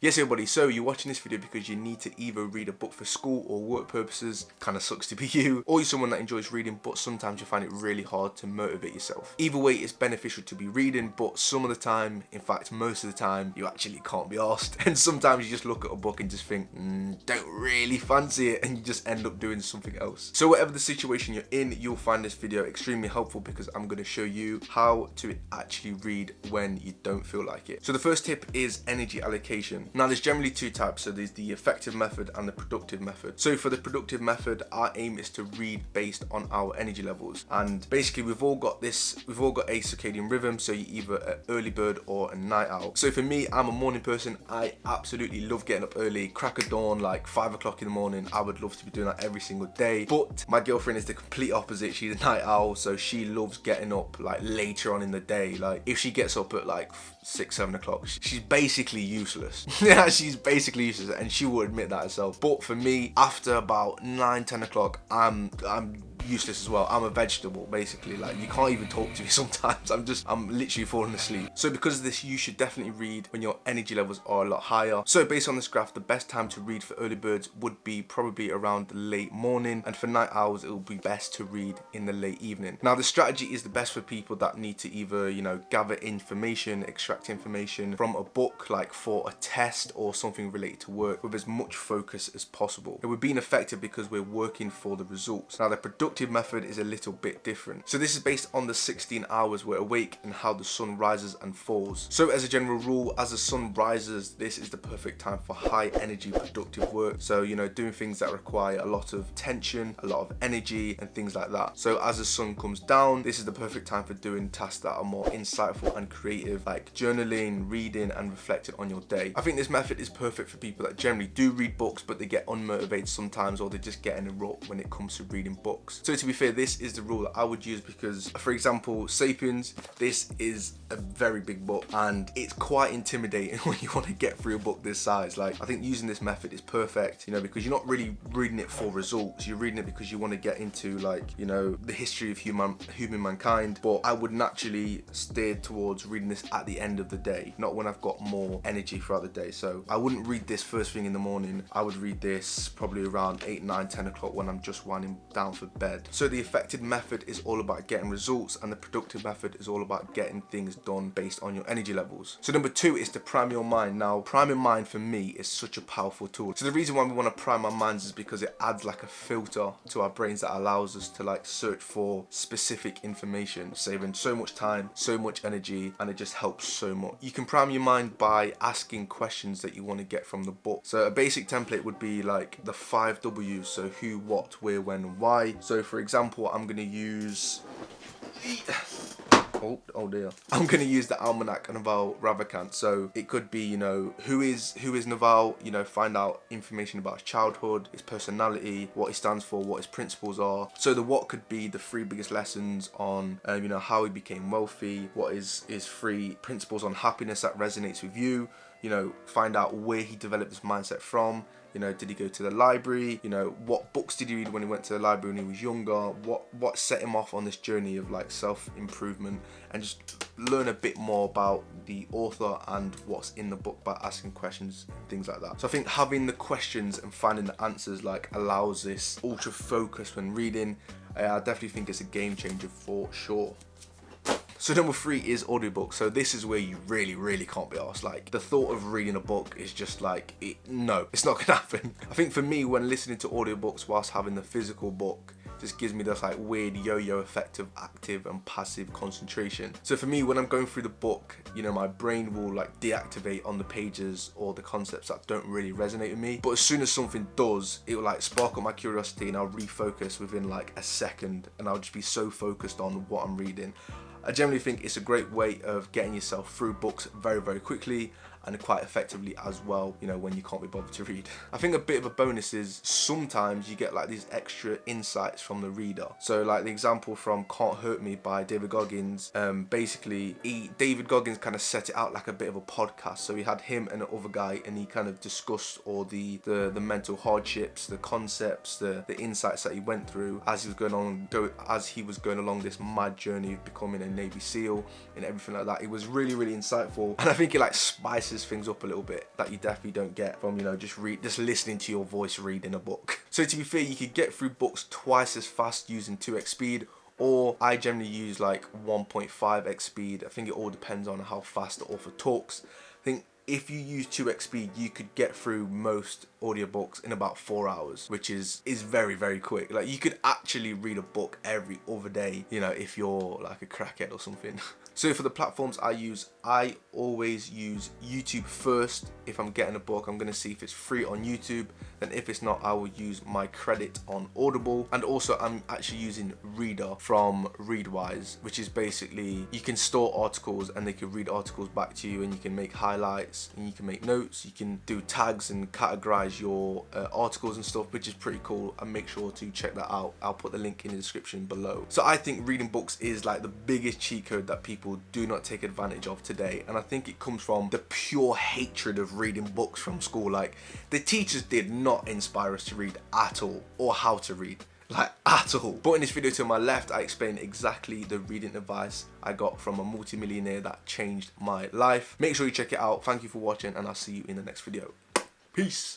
Yes everybody, so you're watching this video because you need to either read a book for school or work purposes, kinda sucks to be you, or you're someone that enjoys reading but sometimes you find it really hard to motivate yourself. Either way, it's beneficial to be reading, but some of the time, in fact most of the time, you actually can't be arsed. And sometimes you just look at a book and just think, don't really fancy it, and you just end up doing something else. So whatever the situation you're in, you'll find this video extremely helpful because I'm going to show you how to actually read when you don't feel like it. So the first tip is energy allocation. Now there's generally two types, so there's the effective method and the productive method. So for the productive method, our aim is to read based on our energy levels, and basically we've all got a circadian rhythm, so you're either an early bird or a night owl. So for me, I'm a morning person. I absolutely love getting up early, crack of dawn, like 5 o'clock in the morning. I would love to be doing that every single day, but my girlfriend is the complete opposite. She's a night owl, so she loves getting up like later on in the day. Like if she gets up at like 6-7 o'clock, she's basically useless. Yeah, she's basically useless, and she will admit that herself. But for me, after about 9-10 o'clock, I'm useless as well. I'm a vegetable basically. Like you can't even talk to me sometimes. I'm literally falling asleep. So because of this, you should definitely read when your energy levels are a lot higher. So based on this graph, the best time to read for early birds would be probably around the late morning, and for night owls it will be best to read in the late evening. Now the strategy is the best for people that need to either, gather information, extract information from a book, like for a test or something related to work, with as much focus as possible. It would be ineffective because we're working for the results. Now the productive method is a little bit different. So this is based on the 16 hours we're awake and how the sun rises and falls. So as a general rule, as the sun rises, this is the perfect time for high energy productive work. So doing things that require a lot of tension, a lot of energy and things like that. So as the sun comes down, this is the perfect time for doing tasks that are more insightful and creative, like journaling, reading and reflecting on your day. I think this method is perfect for people that generally do read books but they get unmotivated sometimes, or they just get in a rut when it comes to reading books. So to be fair, this is the rule that I would use because, for example, Sapiens, this is a very big book and it's quite intimidating when you want to get through a book this size. Like I think using this method is perfect, because you're not really reading it for results. You're reading it because you want to get into the history of human mankind. But I would naturally steer towards reading this at the end of the day, not when I've got more energy throughout the day. So I wouldn't read this first thing in the morning. I would read this probably around 8, 9, 10 o'clock when I'm just winding down for bed. So the effective method is all about getting results, and the productive method is all about getting things done based on your energy levels. So number 2 is to prime your mind. Now priming mind for me is such a powerful tool. So the reason why we want to prime our minds is because it adds like a filter to our brains that allows us to search for specific information, saving so much time, so much energy, and it just helps so much. You can prime your mind by asking questions that you want to get from the book. So a basic template would be like the 5 W's, so who, what, where, when, why. So for example, I'm going to use I'm going to use the Almanac and Naval Ravikant. So it could be, who is Naval, find out information about his childhood, his personality, what he stands for, what his principles are. So the what could be the 3 biggest lessons on, how he became wealthy, what is his 3 principles on happiness that resonates with you, find out where he developed this mindset from. Did he go to the library? What books did he read when he went to the library when he was younger? What set him off on this journey of self-improvement, and just learn a bit more about the author and what's in the book by asking questions and things like that. So I think having the questions and finding the answers allows this ultra focus when reading. I definitely think it's a game changer for sure. So number 3 is audiobook. So this is where you really can't be arsed. The thought of reading a book is just no, it's not gonna happen. I think for me, when listening to audiobooks whilst having the physical book, just gives me this weird yo-yo effect of active and passive concentration. So for me, when I'm going through the book, my brain will deactivate on the pages or the concepts that don't really resonate with me. But as soon as something does, it will spark up my curiosity, and I'll refocus within a second, and I'll just be so focused on what I'm reading. I generally think it's a great way of getting yourself through books very quickly, and quite effectively as well, when you can't be bothered to read. I think a bit of a bonus is sometimes you get these extra insights from the reader. So the example from Can't Hurt Me by David Goggins, basically David Goggins kind of set it out like a bit of a podcast. So he had him and another guy, and he kind of discussed all the mental hardships, the concepts, the insights that he went through as he was going along this mad journey of becoming a Navy SEAL and everything like that. It was really insightful, and I think it spices spices things up a little bit that you definitely don't get from, you know, just listening to your voice reading a book. So to be fair, you could get through books twice as fast using 2x speed, or I generally use like 1.5x speed. I think it all depends on how fast the author talks. I think if you use 2x speed, you could get through most audiobooks in about 4 hours, which is very, very quick. Like, you could actually read a book every other day, you know, if you're like a crackhead or something. So for the platforms I always use YouTube first. If I'm getting a book, I'm going to see if it's free on YouTube. Then if it's not, I will use my credit on Audible. And also I'm actually using Reader from Readwise, which is basically, you can store articles and they can read articles back to you, and you can make highlights and you can make notes. You can do tags and categorize your articles and stuff, which is pretty cool. And make sure to check that out. I'll put the link in the description below. So I think reading books is like the biggest cheat code that people do not take advantage of today, and I think it comes from the pure hatred of reading books from school. Like, the teachers did not inspire us to read at all, or how to read, like, at all. But in this video to my left, I explain exactly the reading advice I got from a multimillionaire that changed my life. Make sure you check it out. Thank you for watching, and I'll see you in the next video. Peace.